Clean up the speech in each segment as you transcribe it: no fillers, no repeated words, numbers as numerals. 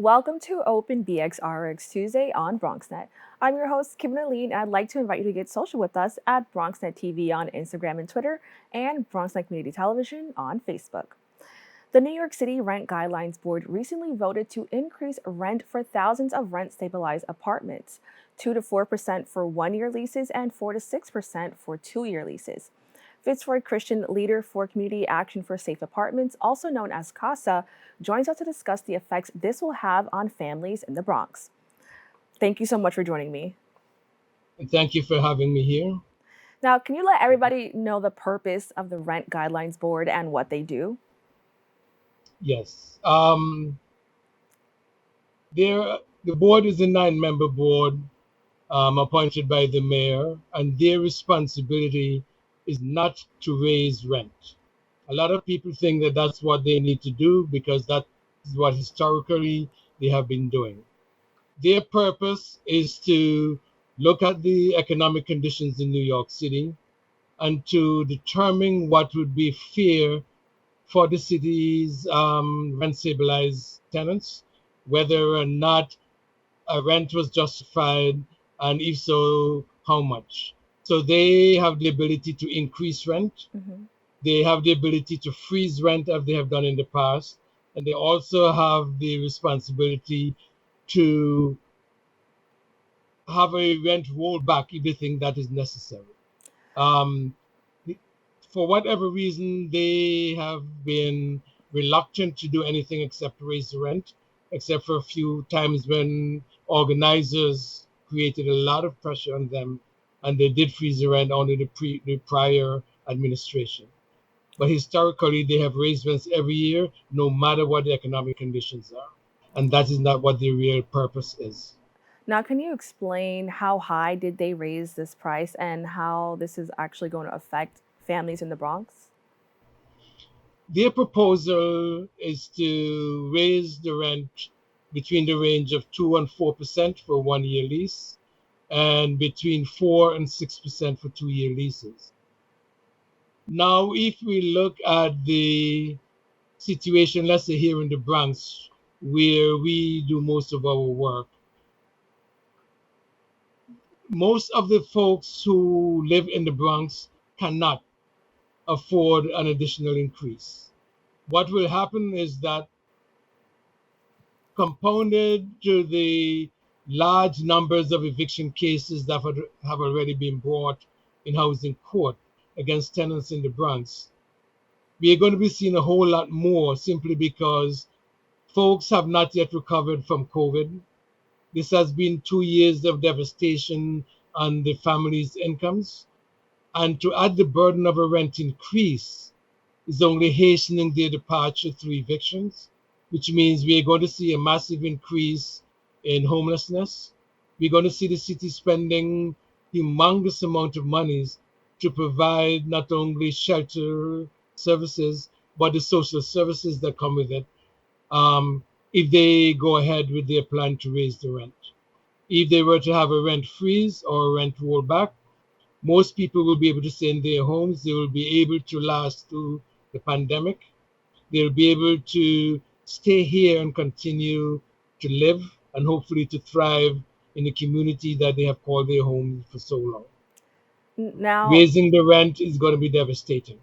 Welcome to Open BXRX Tuesday on BronxNet. I'm your host, Kibin Alleyne, and I'd like to invite you to get social with us at BronxNet TV on Instagram and Twitter, and BronxNet Community Television on Facebook. The New York City Rent Guidelines Board recently voted to increase rent for thousands of rent-stabilized apartments, 2 to 4% for one-year leases and 4 to 6% for two-year leases. Fitzroy Christian, leader for Community Action for Safe Apartments, also known as CASA, joins us to discuss the effects this will have on families in the Bronx. Thank you so much for joining me. And thank you for having me here. Now, can you let everybody know the purpose of the Rent Guidelines Board and what they do? Yes. The board is a 9-member board appointed by the mayor, and their responsibility is not to raise rent. A lot of people think that that's what they need to do because that is what historically they have been doing. Their purpose is to look at the economic conditions in New York City and to determine what would be fair for the city's rent stabilized tenants, whether or not a rent was justified, and if so, how much. So they have the ability to increase rent. Mm-hmm. They have the ability to freeze rent as they have done in the past. And they also have the responsibility to have a rent rollback if they think that is necessary. Um, for whatever reason, they have been reluctant to do anything except raise the rent, except for a few times when organizers created a lot of pressure on them, and they did freeze the rent under the prior administration. But historically, they have raised rents every year, no matter what the economic conditions are. And that is not what the real purpose is. Now, can you explain how high did they raise this price and how this is actually going to affect families in the Bronx? Their proposal is to raise the rent between the range of 2 and 4% for a one-year lease and between 4 and 6% for two-year leases. Now, if we look at the situation, let's say here in the Bronx, where we do most of our work, most of the folks who live in the Bronx cannot afford an additional increase. What will happen is that, compounded to the large numbers of eviction cases that have already been brought in housing court against tenants in the Bronx, we are going to be seeing a whole lot more simply because folks have not yet recovered from COVID. This has been 2 years of devastation on the family's incomes. And to add the burden of a rent increase is only hastening their departure through evictions, which means we are going to see a massive increase in homelessness. We're going to see the city spending humongous amount of monies to provide not only shelter services, but the social services that come with it, if they go ahead with their plan to raise the rent. If they were to have a rent freeze or a rent rollback, most people will be able to stay in their homes. They will be able to last through the pandemic. They'll be able to stay here and continue to live and hopefully to thrive in the community that they have called their home for so long. Now, Raising the rent is going to be devastating.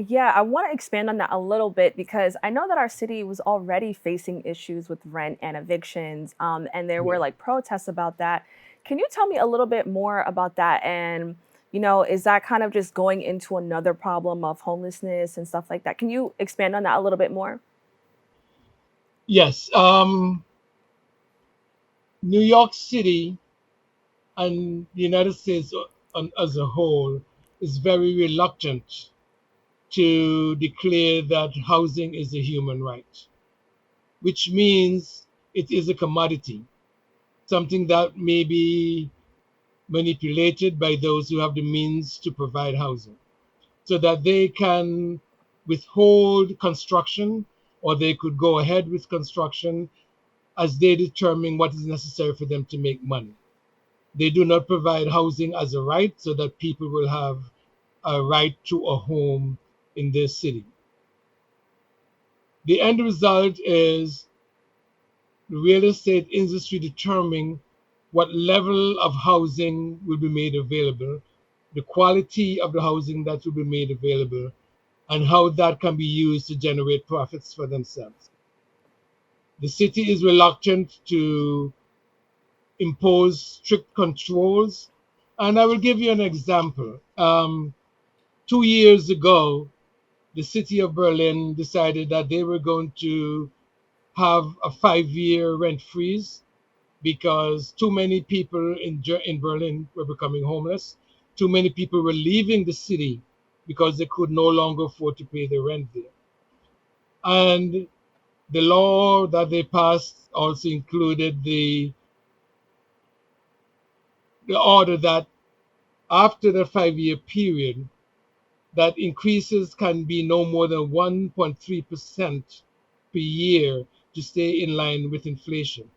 yeah, I want to expand on that a little bit because I know that our city was already facing issues with rent and evictions, and there Yeah. were like protests about that. Can you tell me a little bit more about that? And, is that kind of just going into another problem of homelessness and stuff like that? Can you expand on that a little bit more? Yes. New York City and the United States as a whole is very reluctant to declare that housing is a human right, which means it is a commodity, something that may be manipulated by those who have the means to provide housing so that they can withhold construction or they could go ahead with construction as they determine what is necessary for them to make money. They do not provide housing as a right so that people will have a right to a home in this city. The end result is the real estate industry determine what level of housing will be made available, the quality of the housing that will be made available, and how that can be used to generate profits for themselves. The city is reluctant to impose strict controls. And I will give you an example. 2 years ago, the city of Berlin decided that they were going to have a 5 year rent freeze because too many people in Berlin were becoming homeless. Too many people were leaving the city because they could no longer afford to pay the rent there. And the law that they passed also included the order that after the 5 year period, that increases can be no more than 1.3% per year to stay in line with inflation.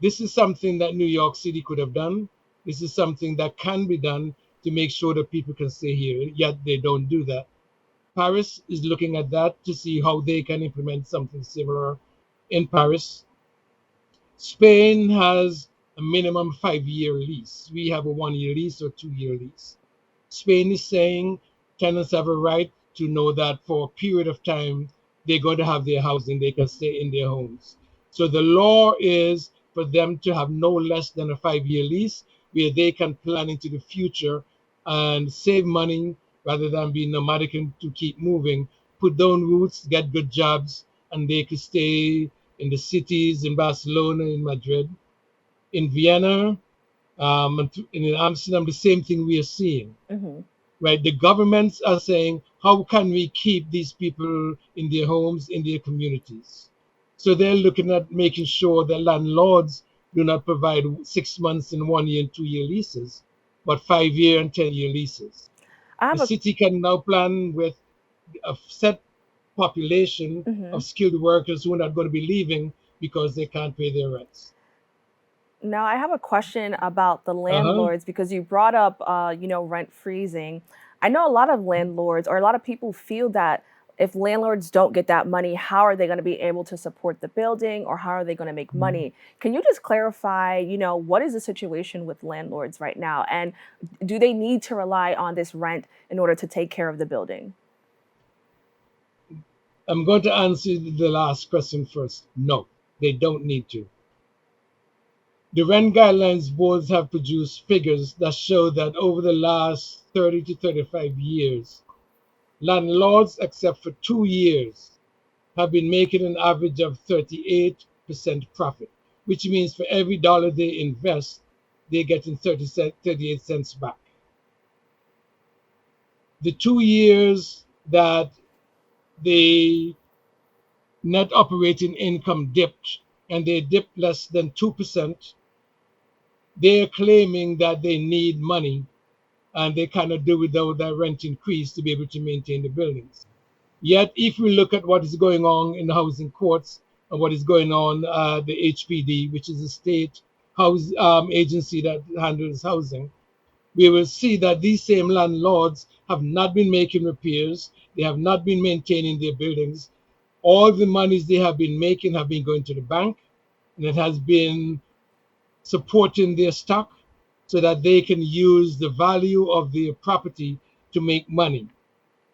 This is something that New York City could have done. This is something that can be done to make sure that people can stay here, yet they don't do that. Paris is looking at that to see how they can implement something similar in Paris. Spain has a minimum 5 year lease. We have a 1 year lease or 2 year lease. Spain is saying tenants have a right to know that for a period of time they're going to have their housing, they can stay in their homes. So the law is for them to have no less than a 5 year lease where they can plan into the future and save money rather than be nomadic and to keep moving, put down roots, get good jobs, and they could stay in the cities in Barcelona, in Madrid, in Vienna, and in Amsterdam, the same thing we are seeing, Hmm. right? The governments are saying, how can we keep these people in their homes, in their communities? So they're looking at making sure that landlords do not provide 6 months and 1 year and 2 year leases, but 5 year and 10 year leases. I The have a city can now plan with a set population mhm. of skilled workers who are not going to be leaving because they can't pay their rents. Now, I have a question about the Uh-huh. landlords because you brought up, rent freezing. I know a lot of landlords or a lot of people feel that if landlords don't get that money, how are they going to be able to support the building or how are they going to make money? Can you just clarify, what is the situation with landlords right now? And do they need to rely on this rent in order to take care of the building? I'm going to answer the last question first. No, they don't need to. The rent guidelines boards have produced figures that show that over the last 30 to 35 years, landlords, except for 2 years, have been making an average of 38% profit, which means for every dollar they invest, they're getting 38 cents back. The 2 years that the net operating income dipped and they dipped less than 2%, they're claiming that they need money and they cannot do without that rent increase to be able to maintain the buildings. Yet, if we look at what is going on in the housing courts and what is going on the HPD, which is the state house agency that handles housing, we will see that these same landlords have not been making repairs, they have not been maintaining their buildings. All the monies they have been making have been going to the bank, and it has been supporting their stock so that they can use the value of their property to make money.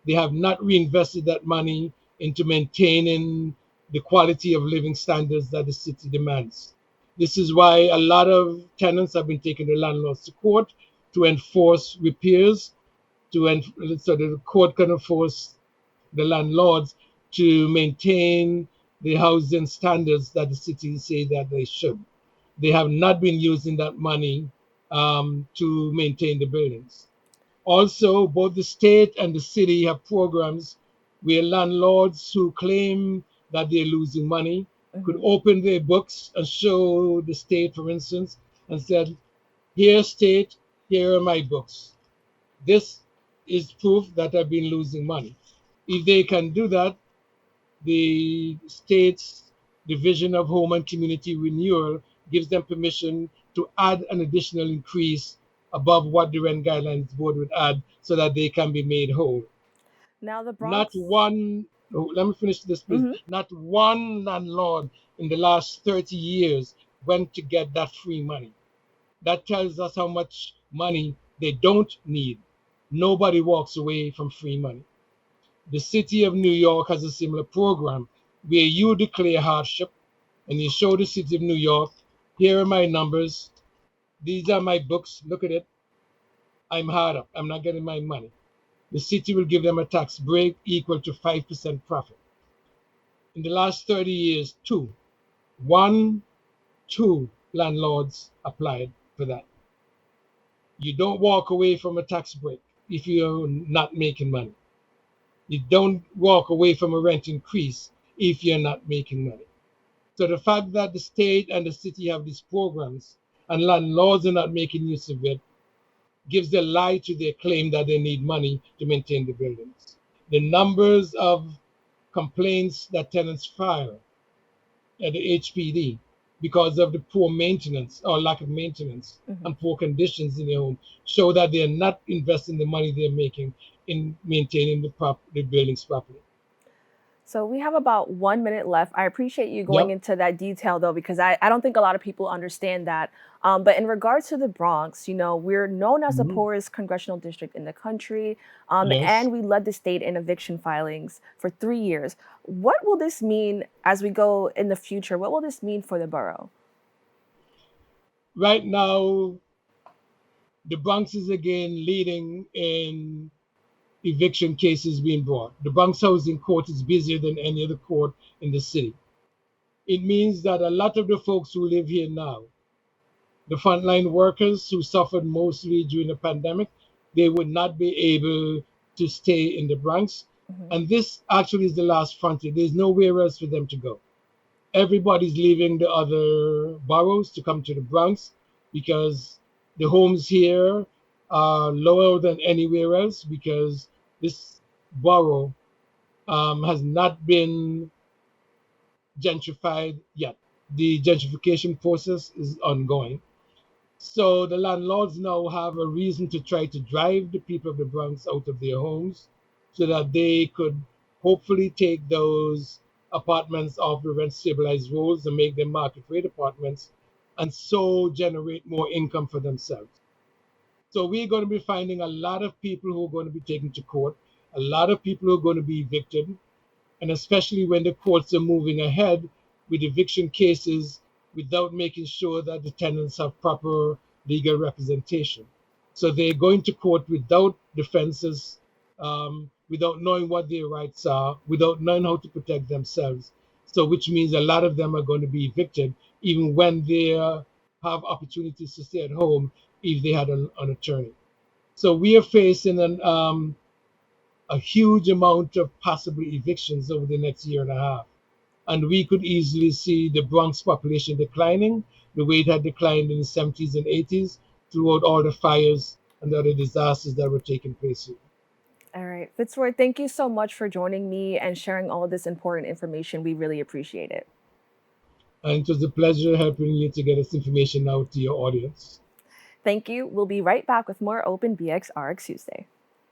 They have not reinvested that money into maintaining the quality of living standards that the city demands. This is why a lot of tenants have been taking the landlords to court to enforce repairs, so that the court can enforce the landlords to maintain the housing standards that the city say that they should. They have not been using that money to maintain the buildings. Also, both the state and the city have programs where landlords who claim that they're losing money could Hmm. open their books and show the state, for instance, and said, "Here, state, here are my books. This is proof that I've been losing money." If they can do that, the state's Division of Home and Community Renewal gives them permission to add an additional increase above what the rent guidelines board would add so that they can be made whole. Now, the Not Bronx. one. Oh, let me finish this, please. Hmm. Not one landlord in the last 30 years went to get that free money. That tells us how much money they don't need. Nobody walks away from free money. The city of New York has a similar program where you declare hardship and you show the city of New York, here are my numbers, these are my books, look at it. I'm hard up, I'm not getting my money. The city will give them a tax break equal to 5% profit. In the last 30 years, one, two landlords applied for that. You don't walk away from a tax break if you're not making money. You don't walk away from a rent increase if you're not making money. So the fact that the state and the city have these programs and landlords are not making use of it gives a lie to their claim that they need money to maintain the buildings. The numbers of complaints that tenants file at the HPD because of the poor maintenance or lack of maintenance Hmm. and poor conditions in their home show that they're not investing the money they're making in maintaining the buildings properly. So we have about 1 minute left. I appreciate you going Yep. into that detail though, because I don't think a lot of people understand that. But in regards to the Bronx, we're known as the Mhm. poorest congressional district in the country, Yes. and we led the state in eviction filings for 3 years. What will this mean as we go in the future? What will this mean for the borough? Right now, the Bronx is again leading in eviction cases being brought. The Bronx Housing Court is busier than any other court in the city. It means that a lot of the folks who live here now, the frontline workers who suffered mostly during the pandemic, they would not be able to stay in the Bronx. Hmm. And this actually is the last frontier. There's nowhere else for them to go. Everybody's leaving the other boroughs to come to the Bronx because the homes here are lower than anywhere else because this borough has not been gentrified yet. The gentrification process is ongoing. So the landlords now have a reason to try to drive the people of the Bronx out of their homes so that they could hopefully take those apartments off the rent stabilized rolls and make them market rate apartments and so generate more income for themselves. So we're going to be finding a lot of people who are going to be taken to court, a lot of people who are going to be evicted, and especially when the courts are moving ahead with eviction cases without making sure that the tenants have proper legal representation. So they're going to court without defenses, without knowing what their rights are, without knowing how to protect themselves. So, which means a lot of them are going to be evicted, even when they have opportunities to stay at home if they had an attorney. So we are facing a huge amount of possible evictions over the next year and a half. And we could easily see the Bronx population declining the way it had declined in the 70s and 80s throughout all the fires and the other disasters that were taking place here. All right, Fitzroy, thank you so much for joining me and sharing all this important information. We really appreciate it. And it was a pleasure helping you to get this information out to your audience. Thank you. We'll be right back with more Open BXRX Tuesday.